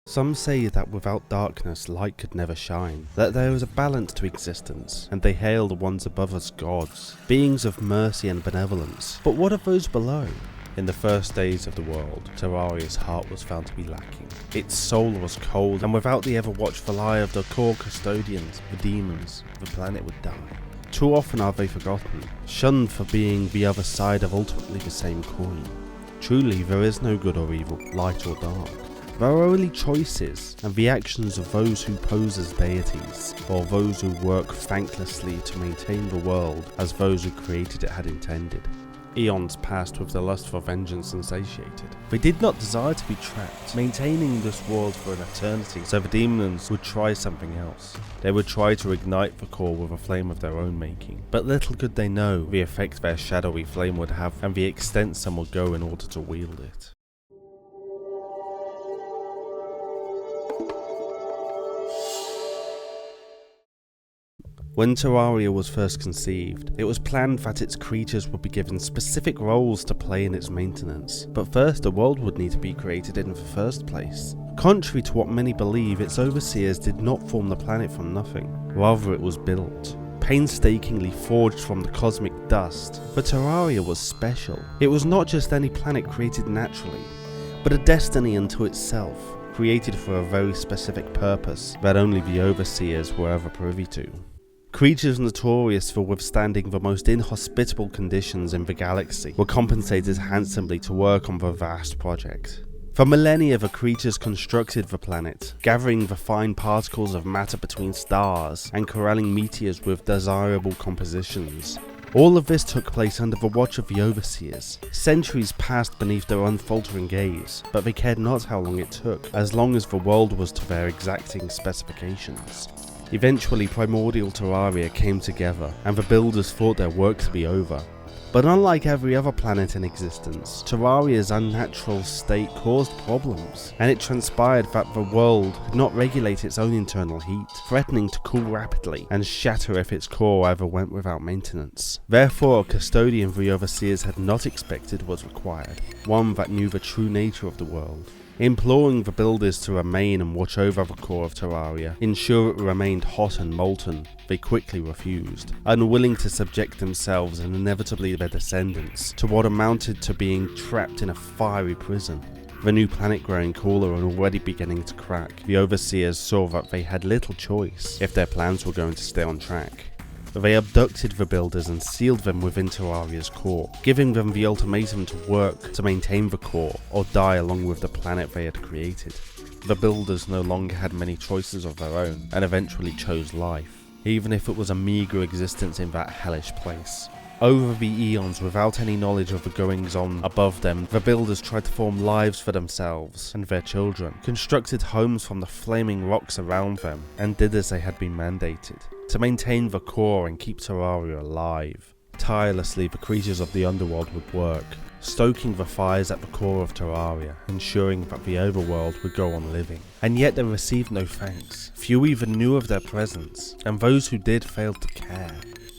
Some say that without darkness light could never shine, that there is a balance to existence, and they hail the ones above as gods, beings of mercy and benevolence. But what of those below? In the first days of the world, Terraria's heart was found to be lacking. Its soul was cold, and without the ever-watchful eye of the core custodians, the demons, the planet would die. Too often are they forgotten, shunned for being the other side of ultimately the same coin. Truly, there is no good or evil, light or dark. There are only choices, and the actions of those who pose as deities, or those who work thanklessly to maintain the world as those who created it had intended. Eons passed with the lust for vengeance insatiated. They did not desire to be trapped, maintaining this world for an eternity, so the demons would try something else. They would try to ignite the core with a flame of their own making. But little could they know the effect their shadowy flame would have, and the extent some would go in order to wield it. When Terraria was first conceived, it was planned that its creatures would be given specific roles to play in its maintenance, but first a world would need to be created in the first place. Contrary to what many believe, its overseers did not form the planet from nothing, rather it was built. Painstakingly forged from the cosmic dust, but Terraria was special. It was not just any planet created naturally, but a destiny unto itself, created for a very specific purpose that only the overseers were ever privy to. Creatures notorious for withstanding the most inhospitable conditions in the galaxy were compensated handsomely to work on the vast project. For millennia the creatures constructed the planet, gathering the fine particles of matter between stars and corralling meteors with desirable compositions. All of this took place under the watch of the overseers. Centuries passed beneath their unfaltering gaze, but they cared not how long it took, as long as the world was to their exacting specifications. Eventually, primordial Terraria came together, and the builders thought their work to be over. But unlike every other planet in existence, Terraria's unnatural state caused problems, and it transpired that the world could not regulate its own internal heat, threatening to cool rapidly and shatter if its core ever went without maintenance. Therefore, a custodian the overseers had not expected was required, one that knew the true nature of the world. Imploring the builders to remain and watch over the core of Terraria, ensure it remained hot and molten, they quickly refused, unwilling to subject themselves and inevitably their descendants to what amounted to being trapped in a fiery prison. The new planet growing cooler and already beginning to crack, the overseers saw that they had little choice if their plans were going to stay on track. They abducted the builders and sealed them within Terraria's core, giving them the ultimatum to work to maintain the core or die along with the planet they had created. The builders no longer had many choices of their own and eventually chose life, even if it was a meagre existence in that hellish place. Over the eons, without any knowledge of the goings-on above them, the builders tried to form lives for themselves and their children, constructed homes from the flaming rocks around them, and did as they had been mandated, to maintain the core and keep Terraria alive. Tirelessly, the creatures of the Underworld would work, stoking the fires at the core of Terraria, ensuring that the overworld would go on living. And yet they received no thanks. Few even knew of their presence, and those who did failed to care.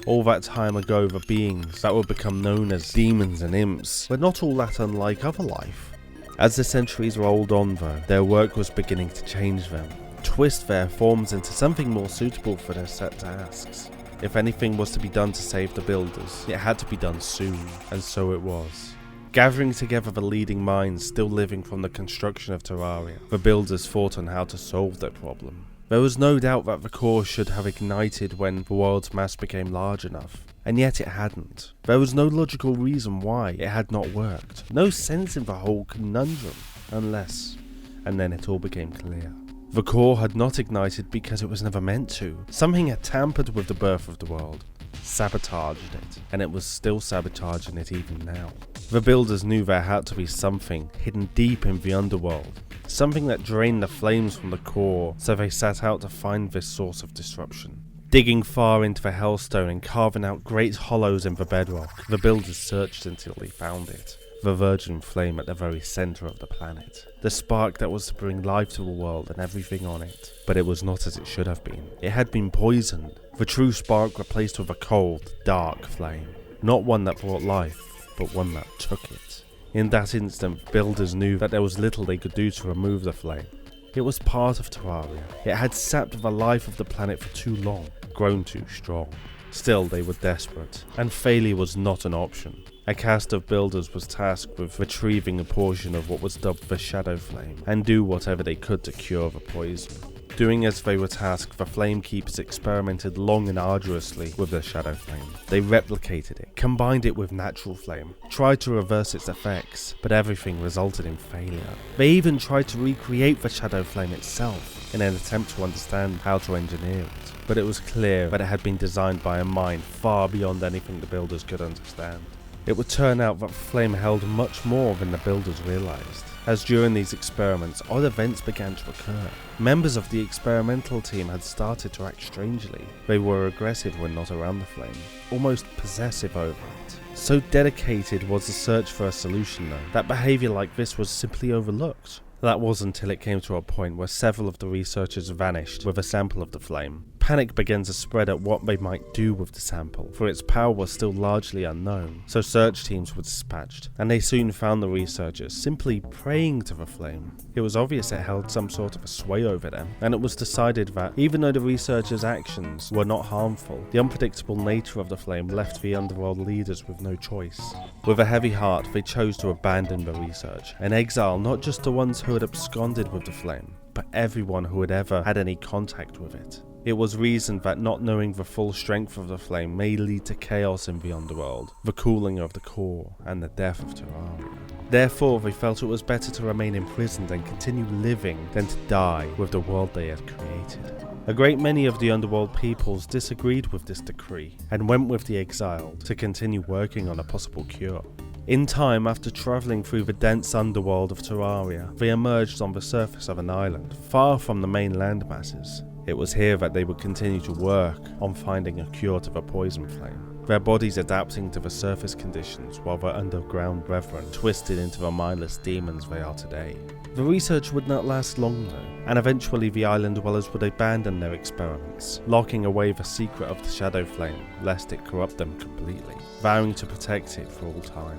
All that time ago, the beings that would become known as demons and imps were not all that unlike other life. As the centuries rolled on though, their work was beginning to change them, twist their forms into something more suitable for their set tasks. If anything was to be done to save the builders, it had to be done soon, and so it was. Gathering together the leading minds still living from the construction of Terraria, the builders thought on how to solve their problem. There was no doubt that the core should have ignited when the world's mass became large enough, and yet it hadn't. There was no logical reason why it had not worked, no sense in the whole conundrum, unless, and then it all became clear. The core had not ignited because it was never meant to. Something had tampered with the birth of the world, sabotaged it, and it was still sabotaging it even now. The builders knew there had to be something hidden deep in the underworld, something that drained the flames from the core, so they set out to find this source of disruption. Digging far into the hellstone and carving out great hollows in the bedrock, the builders searched until they found it. The virgin flame at the very centre of the planet. The spark that was to bring life to the world and everything on it. But it was not as it should have been. It had been poisoned. The true spark replaced with a cold, dark flame. Not one that brought life, but one that took it. In that instant, builders knew that there was little they could do to remove the flame. It was part of Terraria. It had sapped the life of the planet for too long, grown too strong. Still, they were desperate, and failure was not an option. A cast of builders was tasked with retrieving a portion of what was dubbed the Shadow Flame, and do whatever they could to cure the poison. Doing as they were tasked, the Flame Keepers experimented long and arduously with the Shadow Flame. They replicated it, combined it with natural flame, tried to reverse its effects, but everything resulted in failure. They even tried to recreate the Shadow Flame itself, in an attempt to understand how to engineer it. But it was clear that it had been designed by a mind far beyond anything the builders could understand. It would turn out that the flame held much more than the builders realized, as during these experiments, odd events began to occur. Members of the experimental team had started to act strangely. They were aggressive when not around the flame, almost possessive over it. So dedicated was the search for a solution though, that behavior like this was simply overlooked. That was until it came to a point where several of the researchers vanished with a sample of the flame. Panic began to spread at what they might do with the sample, for its power was still largely unknown, so search teams were dispatched, and they soon found the researchers simply praying to the flame. It was obvious it held some sort of a sway over them, and it was decided that, even though the researchers' actions were not harmful, the unpredictable nature of the flame left the Underworld leaders with no choice. With a heavy heart, they chose to abandon the research, and exile not just the ones who had absconded with the flame, but everyone who had ever had any contact with it. It was reasoned that not knowing the full strength of the flame may lead to chaos in the Underworld, the cooling of the core, and the death of Terraria. Therefore, they felt it was better to remain imprisoned and continue living than to die with the world they had created. A great many of the Underworld peoples disagreed with this decree, and went with the exiled to continue working on a possible cure. In time, after travelling through the dense underworld of Terraria, they emerged on the surface of an island, far from the main land masses. It was here that they would continue to work on finding a cure to the poison flame, their bodies adapting to the surface conditions while their underground brethren twisted into the mindless demons they are today. The research would not last long though, and eventually the island dwellers would abandon their experiments, locking away the secret of the Shadow Flame lest it corrupt them completely, vowing to protect it for all time.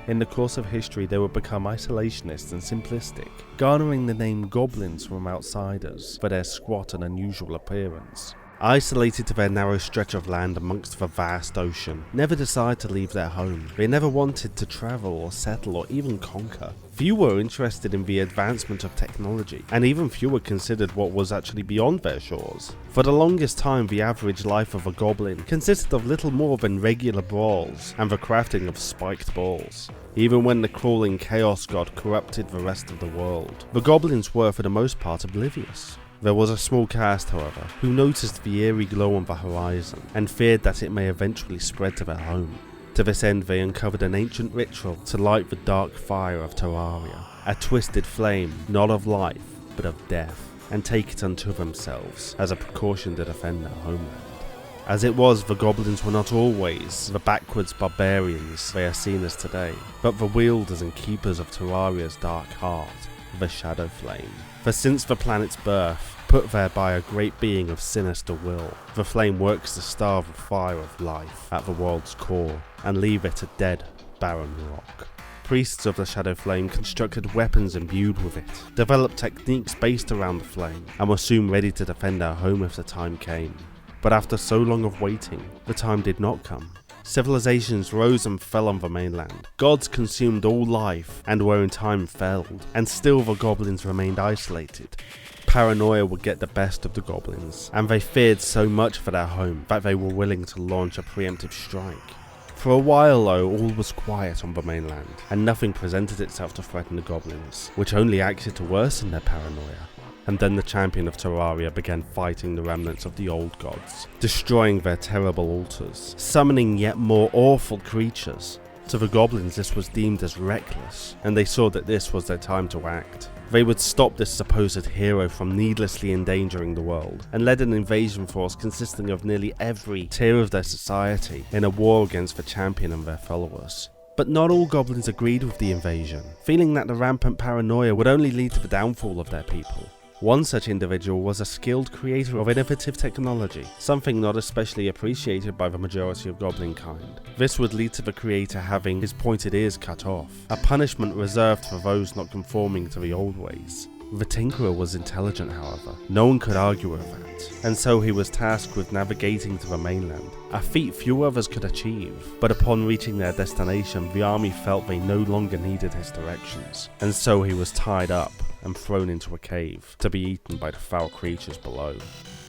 In the course of history, they would become isolationist and simplistic, garnering the name Goblins from outsiders for their squat and unusual appearance. Isolated to their narrow stretch of land amongst the vast ocean, never decided to leave their home. They never wanted to travel or settle or even conquer. Few were interested in the advancement of technology, and even fewer considered what was actually beyond their shores. For the longest time, the average life of a goblin consisted of little more than regular brawls and the crafting of spiked balls. Even when the crawling chaos god corrupted the rest of the world, the goblins were for the most part oblivious. There was a small caste, however, who noticed the eerie glow on the horizon and feared that it may eventually spread to their home. To this end, they uncovered an ancient ritual to light the dark fire of Terraria, a twisted flame not of life but of death, and take it unto themselves as a precaution to defend their homeland. As it was, the goblins were not always the backwards barbarians they are seen as today, but the wielders and keepers of Terraria's dark heart, the Shadow Flame. For since the planet's birth, put there by a great being of sinister will, the flame works to starve the fire of life at the world's core, and leave it a dead, barren rock. Priests of the Shadow Flame constructed weapons imbued with it, developed techniques based around the flame, and were soon ready to defend their home if the time came. But after so long of waiting, the time did not come. Civilizations rose and fell on the mainland. Gods consumed all life and were in time felled, and still the goblins remained isolated. Paranoia would get the best of the goblins, and they feared so much for their home that they were willing to launch a preemptive strike. For a while though, all was quiet on the mainland, and nothing presented itself to threaten the goblins, which only acted to worsen their paranoia. And then the champion of Terraria began fighting the remnants of the old gods, destroying their terrible altars, summoning yet more awful creatures. To the goblins this was deemed as reckless, and they saw that this was their time to act. They would stop this supposed hero from needlessly endangering the world, and led an invasion force consisting of nearly every tier of their society in a war against the champion and their followers. But not all goblins agreed with the invasion, feeling that the rampant paranoia would only lead to the downfall of their people. One such individual was a skilled creator of innovative technology, something not especially appreciated by the majority of goblin kind. This would lead to the creator having his pointed ears cut off, a punishment reserved for those not conforming to the old ways. The Tinkerer was intelligent, however. No one could argue with that, and so he was tasked with navigating to the mainland, a feat few others could achieve. But upon reaching their destination, the army felt they no longer needed his directions, and so he was tied up and thrown into a cave to be eaten by the foul creatures below.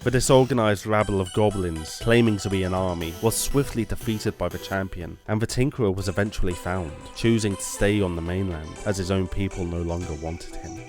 The disorganized rabble of goblins, claiming to be an army, was swiftly defeated by the champion, and the Tinkerer was eventually found, choosing to stay on the mainland as his own people no longer wanted him.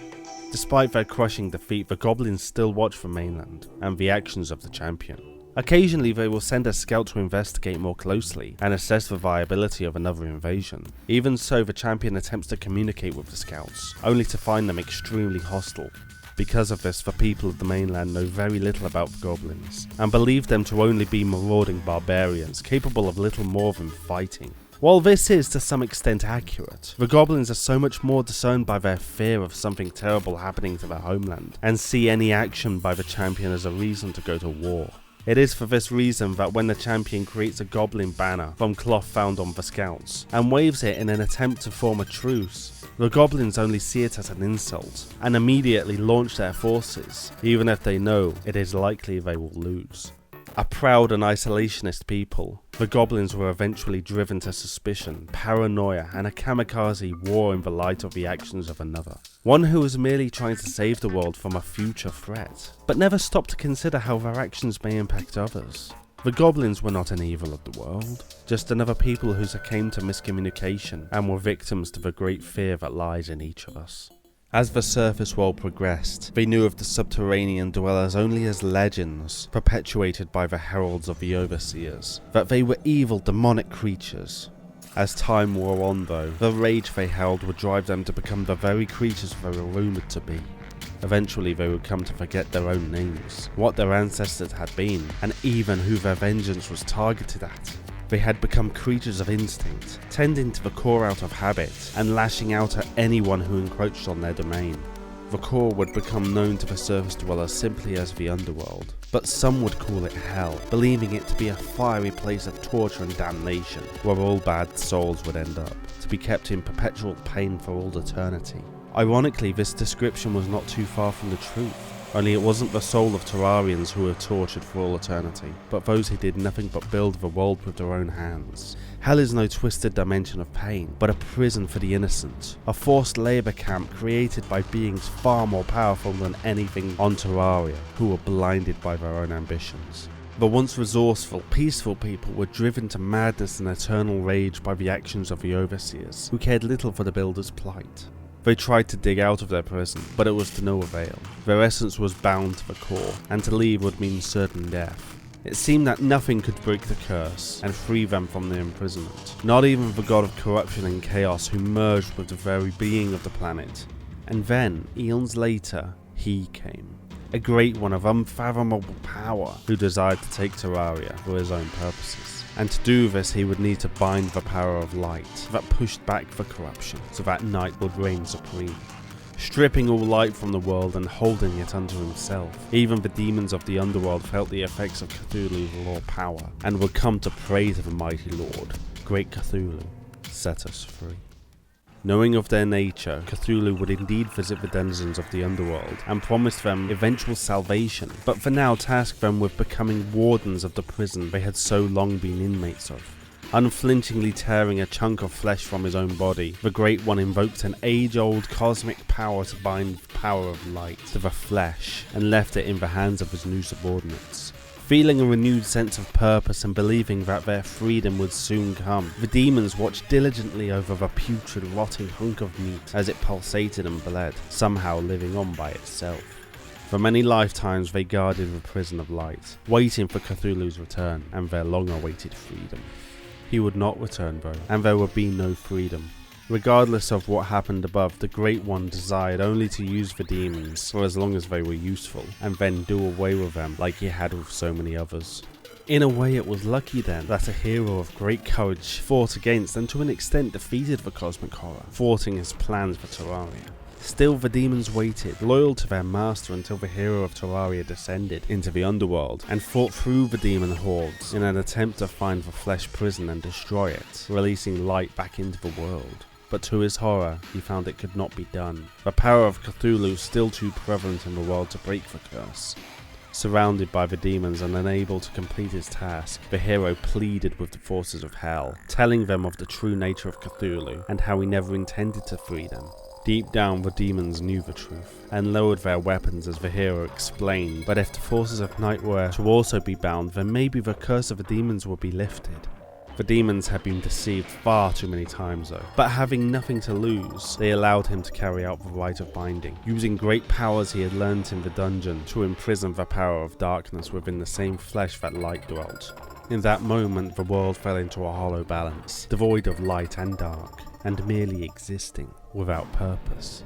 Despite their crushing defeat, the goblins still watch the mainland and the actions of the champion. Occasionally they will send a scout to investigate more closely and assess the viability of another invasion. Even so, the champion attempts to communicate with the scouts, only to find them extremely hostile. Because of this, the people of the mainland know very little about the goblins, and believe them to only be marauding barbarians capable of little more than fighting. While this is to some extent accurate, the goblins are so much more discerned by their fear of something terrible happening to their homeland, and see any action by the champion as a reason to go to war. It is for this reason that when the champion creates a goblin banner from cloth found on the scouts, and waves it in an attempt to form a truce, the goblins only see it as an insult, and immediately launch their forces, even if they know it is likely they will lose. A proud and isolationist people, the goblins were eventually driven to suspicion, paranoia, and a kamikaze war in the light of the actions of another. One who was merely trying to save the world from a future threat, but never stopped to consider how their actions may impact others. The goblins were not an evil of the world, just another people who succumbed to miscommunication and were victims to the great fear that lies in each of us. As the surface world progressed, they knew of the subterranean dwellers only as legends perpetuated by the heralds of the overseers, that they were evil demonic creatures. As time wore on though, the rage they held would drive them to become the very creatures they were rumoured to be. Eventually they would come to forget their own names, what their ancestors had been, and even who their vengeance was targeted at. They had become creatures of instinct, tending to the core out of habit, and lashing out at anyone who encroached on their domain. The core would become known to the surface dwellers simply as the Underworld, but some would call it Hell, believing it to be a fiery place of torture and damnation, where all bad souls would end up, to be kept in perpetual pain for all eternity. Ironically, this description was not too far from the truth. Only it wasn't the soul of Terrarians who were tortured for all eternity, but those who did nothing but build the world with their own hands. Hell is no twisted dimension of pain, but a prison for the innocent, a forced labour camp created by beings far more powerful than anything on Terraria, who were blinded by their own ambitions. The once resourceful, peaceful people were driven to madness and eternal rage by the actions of the overseers, who cared little for the builders' plight. They tried to dig out of their prison, but it was to no avail. Their essence was bound to the core, and to leave would mean certain death. It seemed that nothing could break the curse and free them from their imprisonment. Not even the god of corruption and chaos who merged with the very being of the planet. And then, eons later, he came. A great one of unfathomable power who desired to take Terraria for his own purposes. And to do this he would need to bind the power of light that pushed back the corruption so that night would reign supreme. Stripping all light from the world and holding it unto himself, even the demons of the Underworld felt the effects of Cthulhu's raw power and would come to pray to the mighty Lord. Great Cthulhu, set us free. Knowing of their nature, Cthulhu would indeed visit the denizens of the Underworld and promise them eventual salvation, but for now task them with becoming wardens of the prison they had so long been inmates of. Unflinchingly tearing a chunk of flesh from his own body, the Great One invoked an age-old cosmic power to bind the power of light to the flesh and left it in the hands of his new subordinates. Feeling a renewed sense of purpose and believing that their freedom would soon come, the demons watched diligently over the putrid, rotting hunk of meat as it pulsated and bled, somehow living on by itself. For many lifetimes they guarded the prison of light, waiting for Cthulhu's return and their long-awaited freedom. He would not return though, and there would be no freedom. Regardless of what happened above, the Great One desired only to use the demons for as long as they were useful, and then do away with them like he had with so many others. In a way it was lucky then that a hero of great courage fought against and to an extent defeated the cosmic horror, thwarting his plans for Terraria. Still the demons waited, loyal to their master until the hero of Terraria descended into the Underworld and fought through the demon hordes in an attempt to find the flesh prison and destroy it, releasing light back into the world. but to his horror, he found it could not be done. The power of Cthulhu still too prevalent in the world to break the curse. Surrounded by the demons and unable to complete his task, the hero pleaded with the forces of hell, telling them of the true nature of Cthulhu and how he never intended to free them. Deep down, the demons knew the truth, and lowered their weapons as the hero explained, but if the forces of night were to also be bound, then maybe the curse of the demons would be lifted. The demons had been deceived far too many times though, but having nothing to lose, they allowed him to carry out the rite of binding, using great powers he had learnt in the dungeon to imprison the power of darkness within the same flesh that light dwelt. In that moment, the world fell into a hollow balance, devoid of light and dark, and merely existing, without purpose.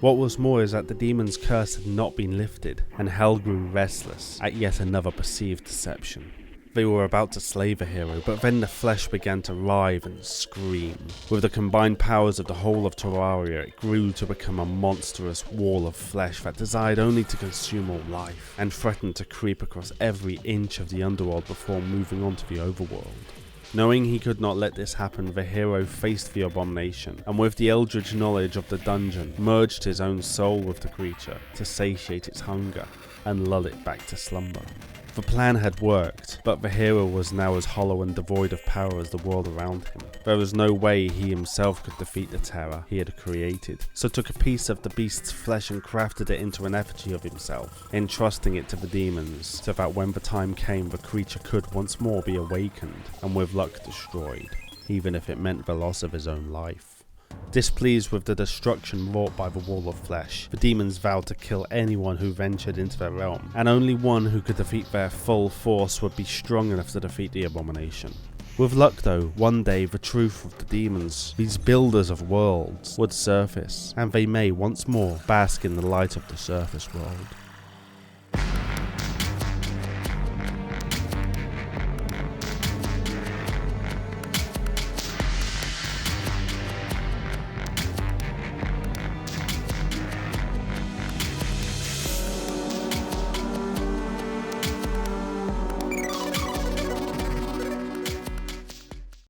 What was more is that the demon's curse had not been lifted, and hell grew restless at yet another perceived deception. They were about to slay the hero, but then the flesh began to writhe and scream. With the combined powers of the whole of Terraria, it grew to become a monstrous wall of flesh that desired only to consume all life, and threatened to creep across every inch of the Underworld before moving on to the Overworld. Knowing he could not let this happen, the hero faced the abomination, and with the eldritch knowledge of the dungeon, merged his own soul with the creature to satiate its hunger and lull it back to slumber. The plan had worked, but the hero was now as hollow and devoid of power as the world around him. There was no way he himself could defeat the terror he had created, so took a piece of the beast's flesh and crafted it into an effigy of himself, entrusting it to the demons, so that when the time came the creature could once more be awakened, and with luck destroyed, even if it meant the loss of his own life. Displeased with the destruction wrought by the wall of flesh, the demons vowed to kill anyone who ventured into their realm, and only one who could defeat their full force would be strong enough to defeat the abomination. With luck though, one day the truth of the demons, these builders of worlds, would surface, and they may once more bask in the light of the surface world.